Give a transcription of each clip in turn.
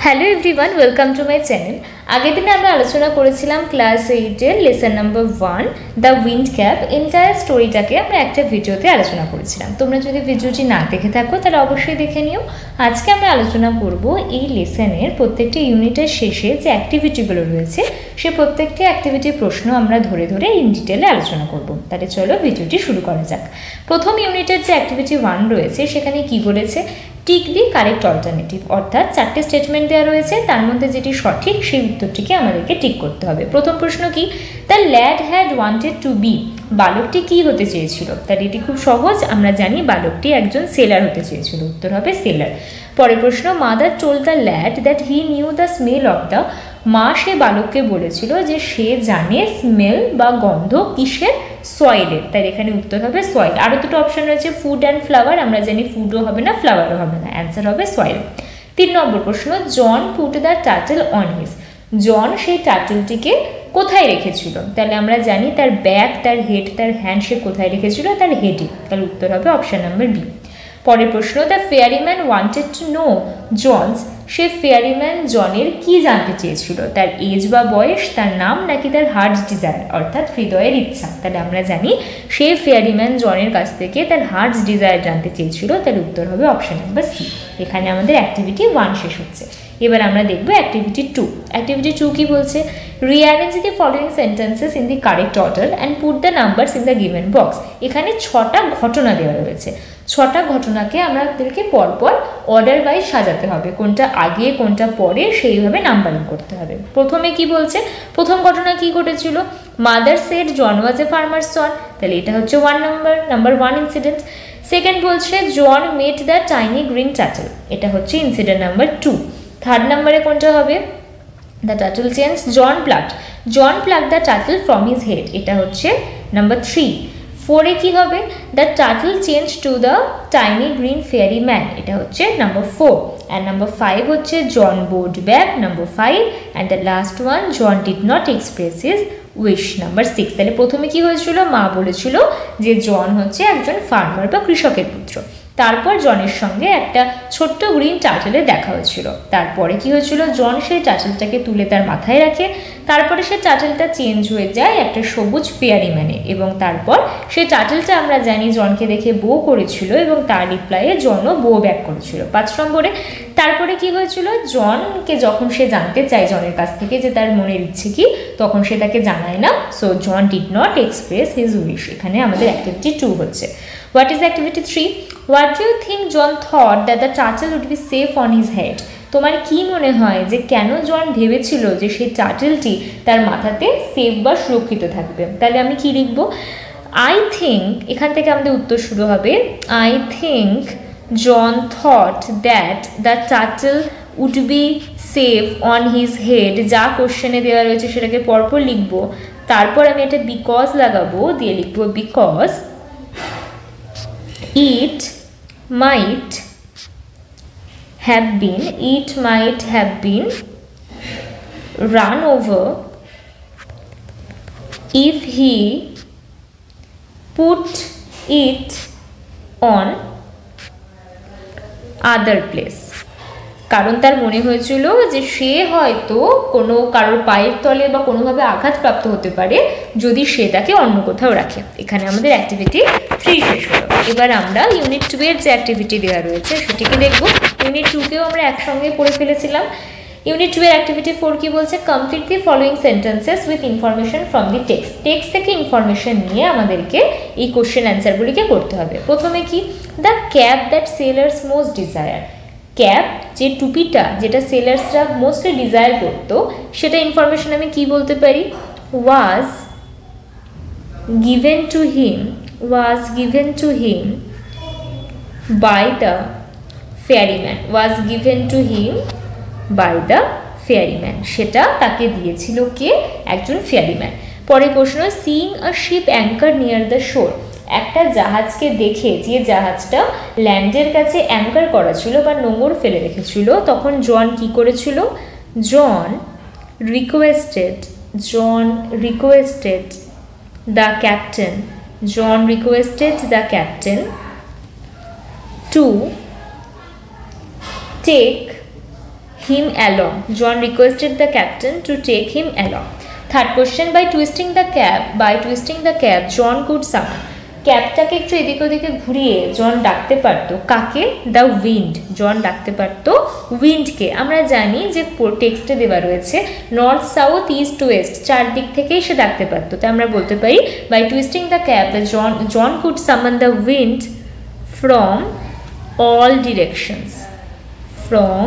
Hello everyone, welcome to my channel. আগের দিনে আমরা আলোচনা করেছিলাম ক্লাস 8-এর lesson number 1 the wind cap. Entire স্টোরিটাকে আমরা একটা ভিডিওতে আলোচনা করেছিলাম। তোমরা যদি ভিডিওটি না দেখে থাকো তাহলে অবশ্যই দেখে নিও। আজকে আমরা আলোচনা করব এই লেসনের প্রত্যেকটি ইউনিটের শেষে যে অ্যাক্টিভিটিগুলো রয়েছে সে প্রত্যেকটি অ্যাক্টিভিটির প্রশ্ন আমরা ধরে ধরে ইন ডিটেলে আলোচনা করব। তাহলে চলো ভিডিওটি শুরু করা যাক। প্রথম ইউনিটের যে অ্যাক্টিভিটি 1 রয়েছে সেখানে কি বলেছে, টিক দি কারেক্ট অল্টারনেটিভ, অর্থাৎ চারটে স্টেটমেন্ট দেওয়া রয়েছে, তার মধ্যে যেটি সঠিক সেই উত্তরটিকে আমাদেরকে টিক করতে হবে। প্রথম প্রশ্ন কি, the lad had wanted to be, বালকটি কি হতে চেয়েছিল? তাহলে এটি খুব সহজ, আমরা জানি বালকটি একজন সেলার হতে চেয়েছিল, উত্তর হবে সেলার। পরের প্রশ্ন, mother told the lad that he knew the smell of the, মা সে বালককে বলেছিল যে সে জানে স্মেল বা গন্ধ কিসের, সয়েলের। তাই এখানে উত্তর হবে সয়েল। আরও দুটো অপশন রয়েছে, ফুড অ্যান্ড ফ্লাওয়ার, আমরা জানি ফুডও হবে না ফ্লাওয়ারও হবে না, অ্যান্সার হবে সয়েল। 3 নম্বর প্রশ্ন, John put the turtle on his, John সেই টার্টলটিকে কোথায় রেখেছিল? তাহলে আমরা জানি তার ব্যাক, তার হেড, তার হ্যান্ড সে কোথায় রেখেছিল, তার হেডে। তাহলে উত্তর হবে অপশন নাম্বার বি। পরের প্রশ্ন, the fairyman wanted to know John's, সে ফেয়ারিম্যান জনের কি জানতে চেয়েছিল? তার এজ বা বয়স, তার নাম, নাকি তার হার্টস ডিজায়ার অর্থাৎ হৃদয়ের ইচ্ছা? তাহলে আমরা জানি সে ফেয়ারিম্যান জনের কাছ থেকে তার হার্টস ডিজায়ার জানতে চেয়েছিল। তাহলে উত্তর হবে অপশন নাম্বার সি। এখানে আমাদের অ্যাক্টিভিটি 1 শেষ হচ্ছে। এবার আমরা দেখব অ্যাক্টিভিটি 2। অ্যাক্টিভিটি 2 কি বলছে, rearrange the following sentences in the correct order and put the numbers in the given box. এখানে 6টা ঘটনা দেওয়া রয়েছে, 6টা ঘটনাকে আমাদেরকে পরপর অর্ডার ওয়াইজ সাজাতে হবে, কোনটা আগে কোনটা পরে সেইভাবে নাম্বারিং করতে হবে। প্রথমে কি বলছে, প্রথম ঘটনা কি ঘটেছিল, mother said John was a farmer's son, তাহলে এটা হচ্ছে নাম্বার 1 ইনসিডেন্ট। সেকেন্ড বলছে John met the tiny green turtle, এটা হচ্ছে ইনসিডেন্ট নাম্বার 2। থার্ড নাম্বারে কোনটা হবে, the turtle change John pluck the turtle from his head, এটা হচ্ছে নাম্বার 3। 4-এ কি হবে, the turtle change to the tiny green fairy man, এটা হচ্ছে নাম্বার 4। অ্যান্ড নাম্বার 5 হচ্ছে John board back, number 5। And the last one, John did not express his wish, number 6। তাহলে প্রথমে কি হয়েছিল, মা বলেছিল যে জন হচ্ছে একজন ফার্মার বা কৃষকের পুত্র। তারপর জনের সঙ্গে একটা ছোট্ট গ্রিন টার্টলের দেখা হয়েছিল। তারপরে কি হয়েছিল, জন সেই টার্টলটাকে তুলে তার মাথায় রাখে। তারপরে সে টার্টলটা চেঞ্জ হয়ে যায় একটা সবুজ ফেয়ারি ম্যানে, এবং তারপর সেই টার্টলটা আমরা জানি জনকে দেখে বো করেছিল এবং তার রিপ্লাইয়ে জনও বো ব্যাক করেছিল। 5 নম্বরে তারপরে কি হয়েছিল, জনকে যখন সে জানতে চায় জনের কাছ থেকে যে তার মনের ইচ্ছে কি, তখন সে তাকে জানায় না। So John did not express his wish. এখানে আমাদের অ্যাক্টিভিটি 2 হচ্ছে। What is activity 3? What do you think John thought that the turtle would be safe on his head? তোমার কি মনে হয় যে কেন জন ভেবেছিল যে সেই টার্টলটি তার মাথাতে সেফ বা সুরক্ষিত থাকবে? তাহলে আমি কি লিখব, আই থিঙ্ক, এখান থেকে আমাদের উত্তর শুরু হবে, I think John thought that the turtle would be safe on his head. যা কোশ্চেনে দেওয়া রয়েছে সেটাকে পরপর লিখব, তারপর আমি এটা বিকজ লাগাবো, দিয়ে লিখবো because it might have been run over if he put it on other place. কারণ তার মনে হয়েছিল যে সে হয়তো কোনো কারোর পায়ের তলে বা কোনোভাবে আঘাতপ্রাপ্ত হতে পারে যদি সে তাকে অন্য কোথাও রাখে। এখানে আমাদের অ্যাক্টিভিটি 3 শেষ হলো। এবার আমরা ইউনিট 2 এর যে অ্যাক্টিভিটি দেওয়া রয়েছে সেটিকে দেখব। ইউনিট 2কেও আমরা একসঙ্গে পড়ে ফেলেছিলাম। ইউনিট 2 এর অ্যাক্টিভিটি 4 কি বলছে, complete the following sentences with information from the text থেকে ইনফরমেশন নিয়ে আমাদেরকে এই কোশ্চেন অ্যান্সারগুলিকে করতে হবে। প্রথমে কি, the cap that sailors most desire, cap যে টুপিটা যেটা সেলার্সরা মোস্টলি ডিজায়ার করতো, সেটা ইনফরমেশন আমি কি বলতে পারি, was given to him by the fairyman, সেটা তাকে দিয়েছিল কে, একজন ফেয়ারিম্যান। পরের প্রশ্ন, seeing a ship anchor near the shore, একটা জাহাজকে দেখে, যে জাহাজটা ল্যান্ডের কাছে অ্যাঙ্কার করা ছিল বা নোঙর ফেলে রেখেছিল, তখন জন কি করেছিল, John requested the captain to take him along. John requested the captain to take him along. Third question, by twisting the cap, John could summon. ক্যাপটাকে একটু এদিক ওদিকে ঘুরিয়ে জন ডাকতে পারতো কাকে? The wind. জন ডাকতে পারতো উইন্ডকে। আমরা জানি যে টেক্সটে দেওয়া রয়েছে নর্থ সাউথ ইস্ট ওয়েস্ট, চারদিক থেকেই সে ডাকতে পারতো। তাই আমরা বলতে পারি by twisting the cap John could summon the wind from all directions. From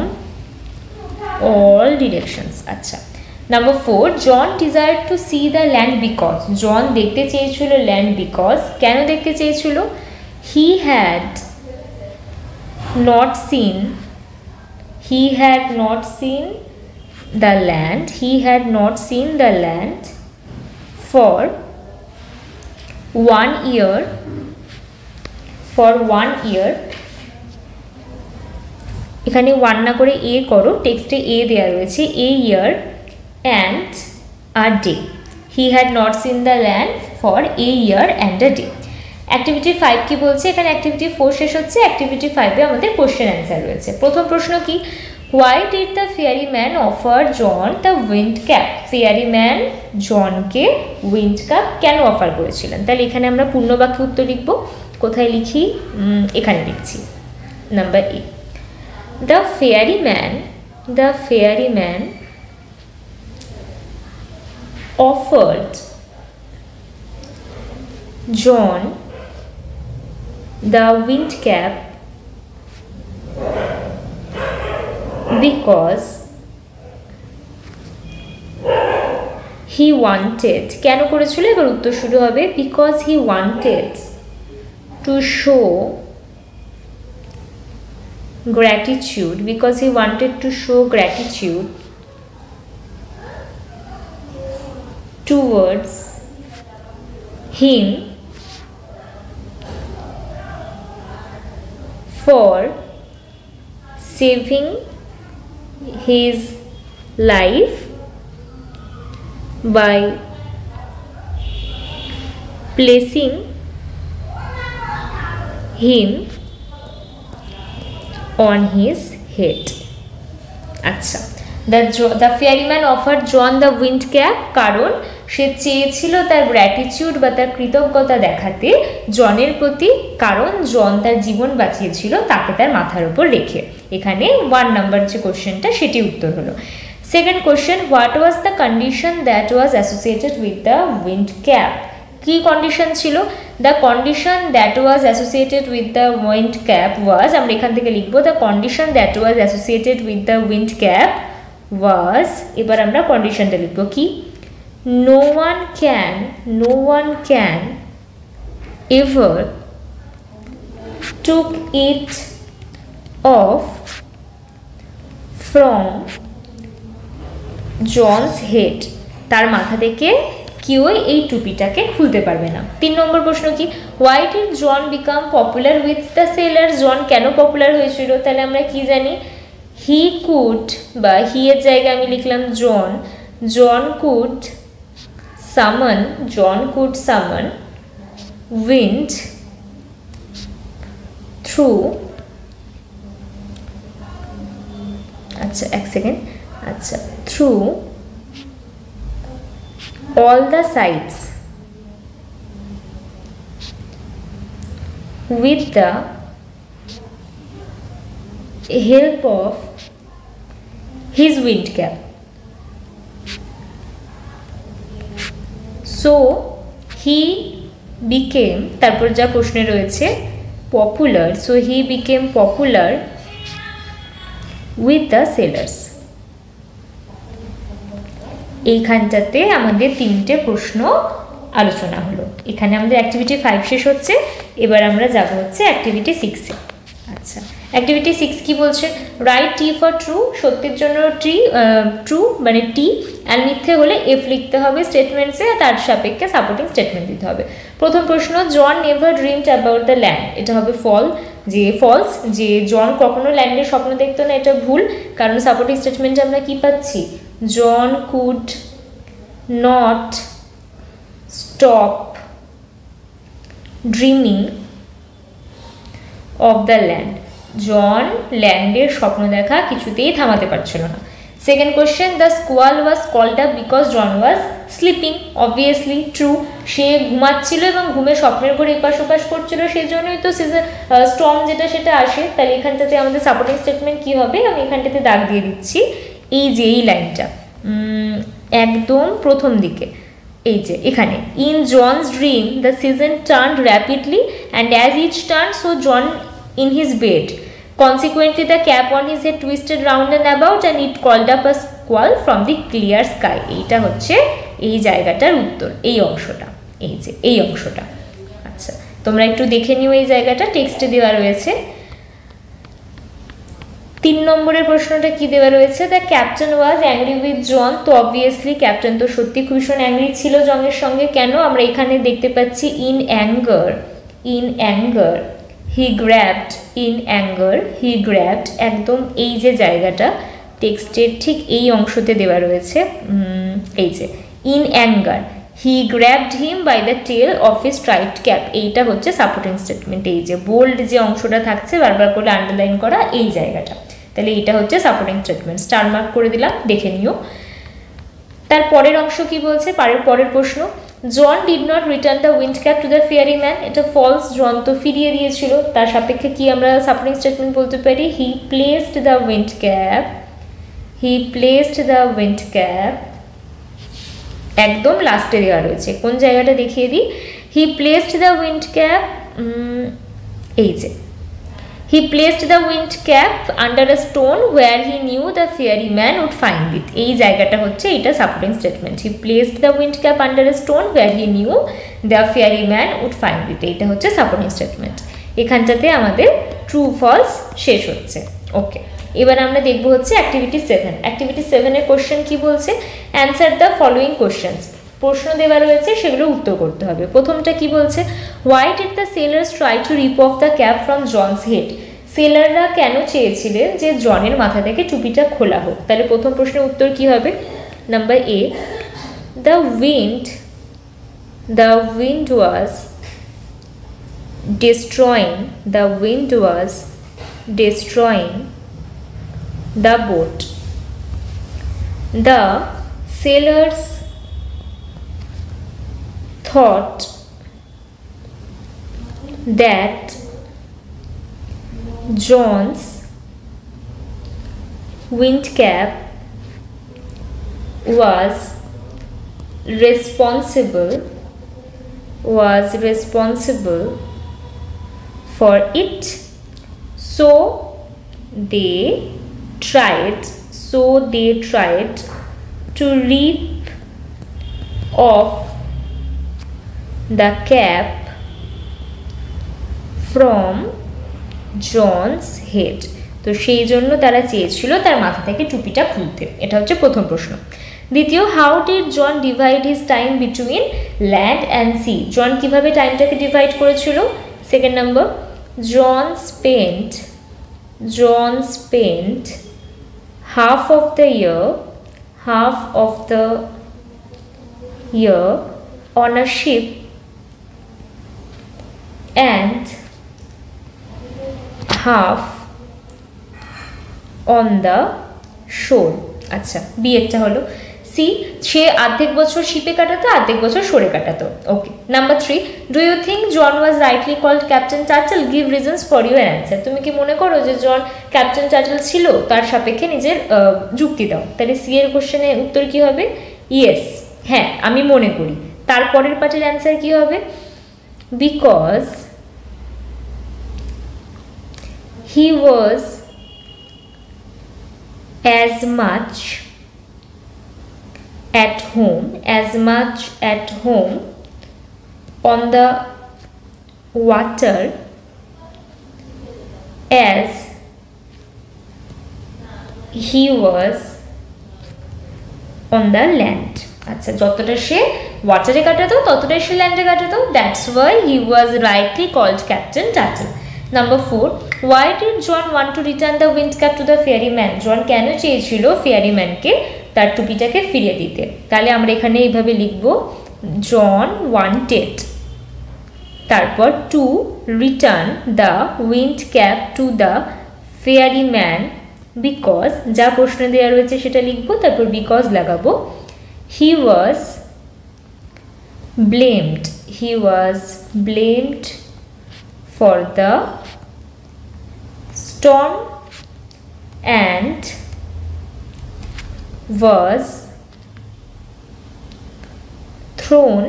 all directions. আচ্ছা, number 4, John desired to see the land because. John দেখতে চেয়েছিল ল্যান্ড বিকজ। কেন দেখতে চেয়েছিল? He had not seen the land. He had not seen the land for 1 year। এখানে 1 না করে এ করো, টেক্সটে এ দেওয়া রয়েছে, এ ইয়ার and a day. He had not seen the land for a year and a day. Activity 5 কি বলছে? এখানে activity 4 শেষ হচ্ছে, activity 5 এ আমাদের কোশ্চেন অ্যান্সার রয়েছে। প্রথম প্রশ্ন কি? Why did the ferryman offer John the wind cap? ferryman জনকে উইন্ড কাপ কেন অফার করেছিলেন? তাহলে এখানে আমরা পূর্ণ বাক্যে উত্তর লিখব। কোথায় লিখি? এখানে লিখছি, number A. The ferryman offered John the wind cap because he wanted, কেন করেছিল? এবার উত্তর শুরু হবে, because he wanted to show gratitude, because he wanted to show gratitude towards him for saving his life by placing him on his head. আচ্ছা, the ferryman offered John the wind cap কারণ সে চেয়েছিল তার gratitude বা তার কৃতজ্ঞতা দেখাতে জনের প্রতি, কারণ জন তার জীবন বাঁচিয়েছিল তাকে তার মাথার উপর রেখে। এখানে 1 নাম্বার যে কোশ্চেনটা সেটি উত্তর হলো। Second question, what was the condition that was associated with the wind cap? কি কন্ডিশন ছিল? The condition that was associated with the wind cap was, আমরা এখান থেকে লিখবো the condition that was associated with the wind cap was, এবার আমরা কন্ডিশনটা লিখবো কি? No one can ever took it off from John's head. তার মাথা থেকে কেউই এই টুপিটাকে খুলতে পারবে না। 3 নম্বর প্রশ্ন কি? Why did John become popular with the sailors? জন কেন পপুলার হয়েছিল? তাহলে আমরা কি জানি? He could, বা হি এর জায়গায় আমি লিখলাম John could summon wind through, আচ্ছা এক সেকেন্ড, আচ্ছা, through all the sides with the help of his wind cap. So he became, তারপর যা প্রশ্নে রয়েছে popular, so he became popular with the sailors. এইখানটাতে আমাদের 3টে প্রশ্ন আলোচনা হলো। এখানে আমাদের অ্যাক্টিভিটি 5 শেষ হচ্ছে, এবার আমরা যাব হচ্ছে অ্যাক্টিভিটি 6 এ। আচ্ছা, অ্যাক্টিভিটি 6 কি বলছে? রাইট টি ফর ট্রু, সত্যের জন্য ট্রু মানে টি, আর মিথ্যে হলে এফ লিখতে হবে স্টেটমেন্টসে, তার সাপেক্ষে সাপোর্টিং স্টেটমেন্ট দিতে হবে। প্রথম প্রশ্ন, John never dreamed about the land, এটা হবে ফলস, যে জন কখনো ল্যান্ডের স্বপ্ন দেখতো না, এটা ভুল, কারণ সাপোর্টিং স্টেটমেন্টে আমরা কি পাচ্ছি? John could not stop dreaming of the land. John ল্যান্ডের স্বপ্ন দেখা কিছুতেই থামাতে পারছিল না। Second question, the squall was called up because John was sleeping. Obviously true, সে ঘুমাচ্ছিল এবং ঘুমে স্বপ্নের ঘরে এপাশ ওপাশ করছিল, সেই জন্যই তো সিজন স্টর্ম যেটা সেটা আসে। তাহলে এখানটাতে আমাদের সাপোর্টিং স্টেটমেন্ট কী হবে, আমি এখানটাতে দাগ দিয়ে দিচ্ছি। এই যে এই লাইনটা একদম প্রথম দিকে, এই যে এখানে, in John's dream the season turn rapidly and as each turn so John in his bed. Consequently, the cap on his head twisted round and about and it called up a squall from the clear sky. এইটা হচ্ছে এই জায়গাটার উত্তর, এই অংশটা, এই যে এই অংশটা। আচ্ছা, তোমরা একটু দেখে নিও, এই জায়গাটা টেক্সটে দেওয়া রয়েছে। 3 নম্বরের প্রশ্নটা কি দেওয়া রয়েছে, the captain was angry with John. তো অবভিয়াসলি ক্যাপ্টেন তো সত্যি খুব ভীষণ অ্যাংরি ছিল জনের সঙ্গে। কেন, আমরা এখানে দেখতে পাচ্ছি in anger, in anger he grabbed, in anger he grabbed, একদম এই যে জায়গাটা টেক্সটের ঠিক এই অংশতে দেওয়া রয়েছে। এই যে in anger he grabbed him by the tail of his striped cap, এইটা হচ্ছে সাপোর্টিং স্টেটমেন্ট। এই যে বোল্ড যে অংশটা থাকছে বারবার করে আন্ডারলাইন করা এই জায়গাটা, তাহলে এইটা হচ্ছে সাপোর্টিং স্টেটমেন্ট। স্টার মার্ক করে দিলাম, দেখে নিও। তার পরের অংশ কি বলছে, পরের প্রশ্ন, John did not return the wind cap to the fairy man. এটা ফলস, জন তো ফিরিয়ে দিয়েছিল। তার সাপেক্ষে কি আমরা সাপোর্টিং স্টেটমেন্ট বলতে পারি, he placed the wind cap, he placed the wind cap, একদম লাস্টে দেওয়া রয়েছে। কোন জায়গাটা দেখিয়ে দিই, he placed the wind cap, এই যে he placed the wind cap under a stone where he knew the fairy man would find it. এই জায়গাটা হচ্ছে এটা supporting statement. he placed the wind cap under a stone where he knew the fairy man would find it. এইটা হচ্ছে supporting statement. এখানটাতে আমাদের true false শেষ হচ্ছে। ওকে, এবার আমরা দেখব হচ্ছে অ্যাক্টিভিটি 7। অ্যাক্টিভিটি 7 এর কোশ্চেন কি বলছে, অ্যান্সার দ্য ফলোয়িং কোশ্চেন্স। প্রশ্ন দেওয়া রয়েছে, সেগুলো উত্তর করতে হবে। প্রথমটা কি বলছে, why did the sailors try to rip off the cap from John's head. সেলাররা কেন চেয়েছিলেন যে জনের মাথা থেকে টুপিটা খোলা হোক। তাহলে প্রথম প্রশ্নের উত্তর কি হবে, number A, the wind was destroying the boat. The sailors thought that John's wind cap was responsible for it, so they tried to rip off the cap from John's head. তো সেই জন্য তারা চেয়েছিল তার মাথা থেকে টুপিটা খুলতে। এটা হচ্ছে প্রথম প্রশ্ন। দ্বিতীয়, how did John divide his time between land and sea. John কিভাবে টাইমটাকে ডিভাইড করেছিল। Second number, John spent half of the year on a ship and half on the shore. আচ্ছা, বি একটা হলো। সি, সে অর্ধেক বছর শিপে কাটাতো, অর্ধেক বছর শোরে কাটাতো। Okay. Number 3, do you think John was rightly called captain turtle? Give reasons for your answer. তুমি কি মনে করো যে জন ক্যাপ্টেন টার্টল ছিল? তার সাপেক্ষে নিজের যুক্তি দাও। তাহলে সি এর কোশ্চেনের উত্তর কি হবে, ইয়েস, হ্যাঁ আমি মনে করি। তারপরের পার্টের অ্যান্সার কি হবে, because he was as much at home on the water as he was on the land. আচ্ছা, যতটা সে ওয়াটারে কাটাতো ততটাই সে ল্যান্ডে কাটাতো। That's why he was rightly called captain turtle. Number 4, why did John want to return the wind cap to the fairy man? জন কেন চেয়েছিল fairy ম্যানকে তার টুপিটাকে ফিরিয়ে দিতে। তাহলে আমরা এখানে এইভাবে লিখব, জন ওয়ান্টেড, তারপর to return the wind cap to the fairy man because, যা প্রশ্ন দেওয়া রয়েছে সেটা লিখবো, তারপর বিকজ লাগাবো। He was blamed for the storm and was thrown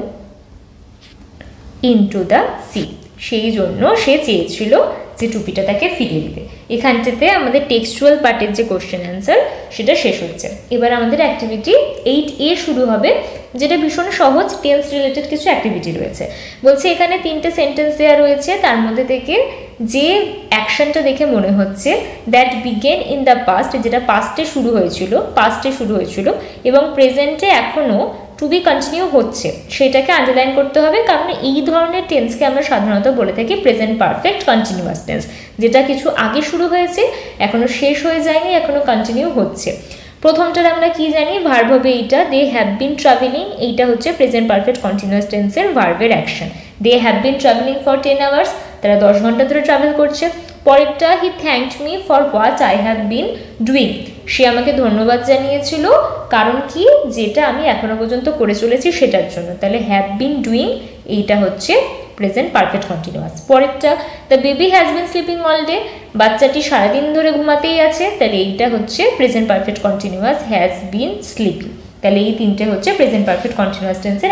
into the sea, সেই জন্য সে চেয়েছিল যে টুপিটা তাকে ফিরিয়ে দিতে। এখানটাতে আমাদের টেক্সচুয়াল পার্টের যে কোশ্চেন অ্যান্সার সেটা শেষ হচ্ছে। এবার আমাদের অ্যাক্টিভিটি 8A শুরু হবে, যেটা ভীষণ সহজ, টেন্স রিলেটেড কিছু অ্যাক্টিভিটি রয়েছে। বলছে এখানে 3টে সেন্টেন্স দেওয়া রয়েছে, তার মধ্যে থেকে যে অ্যাকশনটা দেখে মনে হচ্ছে that began in the past, যেটা পাস্টে শুরু হয়েছিল এবং প্রেজেন্টে এখনও টু বি কন্টিনিউ হচ্ছে, সেটাকে আন্ডারলাইন করতে হবে। কারণ এই ধরনের টেন্সকে আমরা সাধারণত বলে থাকি প্রেজেন্ট পারফেক্ট কন্টিনিউয়াস টেন্স, যেটা কিছু আগে শুরু হয়েছে, এখনও শেষ হয়ে যায়নি, এখনও কন্টিনিউ হচ্ছে। প্রথমটার আমরা কি জানি, ভার্ব হবে এইটা, দে হ্যাভ বিন ট্রাভেলিং, এইটা হচ্ছে প্রেজেন্ট পারফেক্ট কন্টিনিউয়াস টেন্সের ভার্বের action. They have been travelling for 10 hours, তারা 10 ঘন্টা ধরে ট্রাভেল করছে। পরেরটা, he thanked me for what I have been doing, সে আমাকে ধন্যবাদ জানিয়েছিল কারণ কি, যেটা আমি এখনো পর্যন্ত করে চলেছি সেটার জন্য। তাহলে হ্যাভ বিন ডুইং এইটা হচ্ছে প্রেজেন্ট পারফেক্ট কন্টিনিউয়াস। পরেরটা, the baby has been sleeping all day, বাচ্চাটি সারাদিন ধরে ঘুমাতেই আছে, তাহলে এইটা হচ্ছে present perfect continuous, has been sleeping. তাহলে এই 3টে হচ্ছে প্রেজেন্ট পারফেক্ট কন্টিনিউয়াস টেন্সের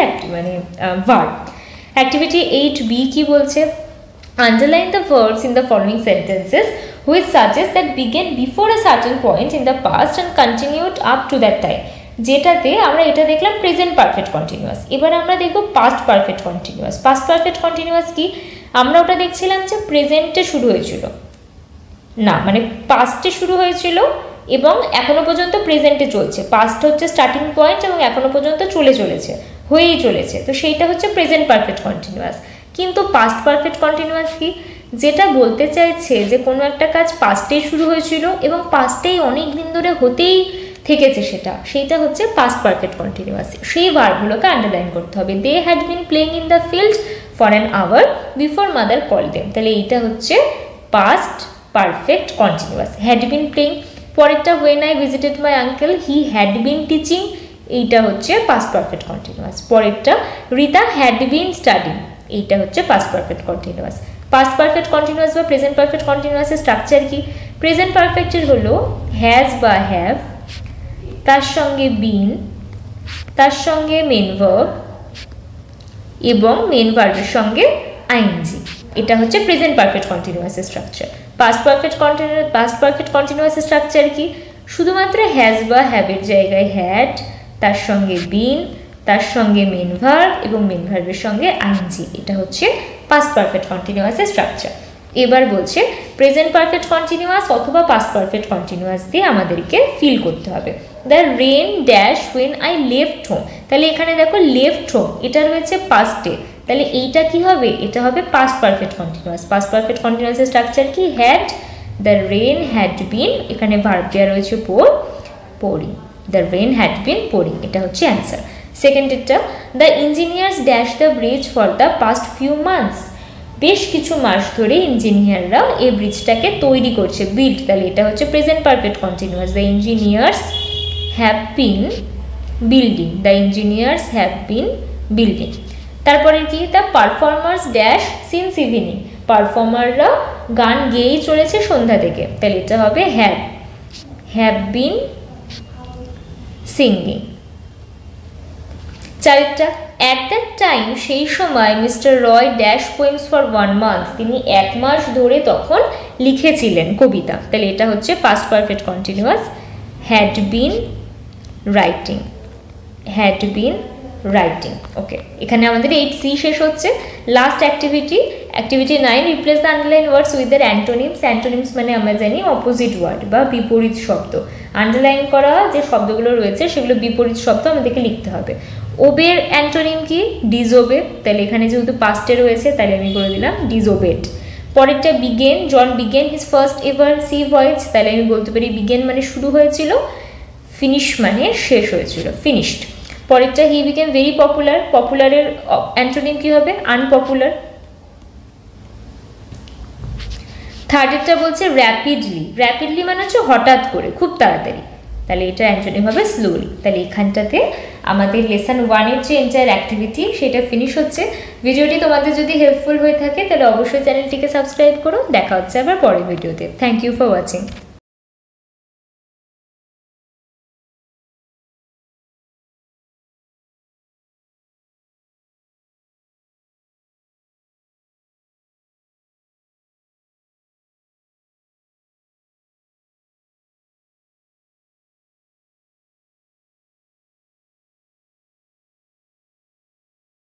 ভার্ব। অ্যাক্টিভিটি 8B কি বলছে, underline the verbs in the following sentences which suggest that began before a certain point in the past and continued up to that time, যেটাতে আমরা এটা দেখলাম প্রেজেন্ট পারফেক্ট কন্টিনিউয়াস। এবার আমরা দেখব past perfect continuous. Past perfect continuous কি, আমরা ওটা দেখছিলাম যে প্রেজেন্টে শুরু হয়েছিল না, মানে পাস্টে শুরু হয়েছিল এবং এখনো পর্যন্ত প্রেজেন্টে চলছে। পাস্ট হচ্ছে স্টার্টিং পয়েন্ট এবং এখনো পর্যন্ত হয়েই চলেছে, তো সেইটা হচ্ছে প্রেজেন্ট পারফেক্ট কন্টিনিউয়াস। কিন্তু পাস্ট পারফেক্ট কন্টিনিউয়াস কি, যেটা বলতে চাইছে যে কোনো একটা কাজ পাস্টেই শুরু হয়েছিল এবং পাস্টেই অনেক দিন ধরে হতেই থেকেছে, সেইটা হচ্ছে পাস্ট পারফেক্ট কন্টিনিউয়াস। সেই ভার্বগুলোকে আন্ডারলাইন করতে হবে। They had been playing in the field for an hour before mother call them, তাহলে এইটা হচ্ছে past perfect continuous, had been playing. পরেরটা, when I visited my uncle he had been teaching, এইটা হচ্ছে past perfect continuous. পরেরটা, Rita had been studying, এইটা হচ্ছে past perfect continuous. Past perfect continuous বা প্রেজেন্ট পারফেক্ট কন্টিনিউয়াসের স্ট্রাকচার কি, প্রেজেন্ট পারফেক্টের হলো হ্যাজ বা হ্যাভ, তার সঙ্গে বিন, তার সঙ্গে মেন ভার্ব এবং মেন ভার্বের সঙ্গে আইএনজি, এটা হচ্ছে প্রেজেন্ট পারফেক্ট কন্টিনিউয়াসের স্ট্রাকচার। পাস্ট পারফেক্ট কন্টিনিউয়াসের স্ট্রাকচার কি, শুধুমাত্র হ্যাজ বা হ্যাভের জায়গায় হ্যাড, তার সঙ্গে বিন, তার সঙ্গে মেন ভার্ব এবং মেন ভার্বের সঙ্গে আইএনজি, এটা হচ্ছে পাস্ট পারফেক্ট কন্টিনিউয়াসের স্ট্রাকচার। এবার বলছে প্রেজেন্ট পারফেক্ট কন্টিনিউয়াস অথবা পাস্ট পারফেক্ট কন্টিনিউয়াস দিয়ে আমাদেরকে ফিল করতে হবে। The rain dash when I left home, তাহলে এখানে দেখো লেফট হোম এটা রয়েছে পাস্টে, তাহলে এইটা কি হবে, এটা হবে past perfect continuous. Past perfect কন্টিনিউয়াসের স্ট্রাকচার কি, had, the rain had been, এখানে ভার্ব দেওয়া রয়েছে pouring, the rain had been pouring, এটা হচ্ছে অ্যান্সার। সেকেন্ডেরটা, the engineers dash the bridge for the past few months, বেশ কিছু মাস ধরে ইঞ্জিনিয়াররা এই ব্রিজটাকে তৈরি করছে, বিল্ড, তাহলে এটা হচ্ছে present perfect continuous. The engineers have been building, the engineers have been building. তারপরে কি, the performers dash since evening, পারফর্মাররা গান গেয়েই চলেছে সন্ধ্যা থেকে, তাহলে এটা হবে হ্যাভ বিন সিঙ্গিং। চারটা, অ্যাট দ্যাট টাইম, সেই সময় Mister Roy dash poems for 1 month, তিনি 1 মাস ধরে তখন লিখেছিলেন কবিতা, তাহলে এটা হচ্ছে past perfect continuous, had been writing. Okay, এখানে আমাদের 8C শেষ হচ্ছে। Last activity 9, replace the underline words with their antonyms. Antonyms মানে আমরা জানি অপোজিট ওয়ার্ড বা বিপরীত শব্দ। আন্ডারলাইন করা যে শব্দগুলো রয়েছে সেগুলো বিপরীত শব্দ আমাদেরকে লিখতে হবে। ওবের অ্যান্টোনিম কি, ডিসওবে, তাহলে এখানে যেহেতু পাস্টে রয়েছে তাহলে আমি করে দিলাম ডিসওবেড। পরেরটা, began, John began his first ever sea voyage, তাহলে আমি বলতে পারি বিগেন মানে শুরু হয়েছিল, ফিনিশ মানে শেষ হয়েছিল, ফিনিশড। পরেরটা, হি বিকেম ভেরি পপুলার, পপুলারের অ্যান্টোনিম কি হবে, আনপপুলার। থার্ডেরটা বলছে র্যাপিডলি, র্যাপিডলি মানে হচ্ছে হঠাৎ করে, খুব তাড়াতাড়ি, তাহলে এটা অ্যান্টোনিম হবে স্লোলি। তাহলে এখানটাতে আমাদের লেসন 1-এর যে এন্টায়ার অ্যাক্টিভিটি সেটা ফিনিশ হচ্ছে। ভিডিওটি তোমাদের যদি হেল্পফুল হয়ে থাকে তাহলে অবশ্যই চ্যানেলটিকে সাবস্ক্রাইব করো। দেখা হচ্ছে আবার পরের ভিডিওতে। Thank you for watching.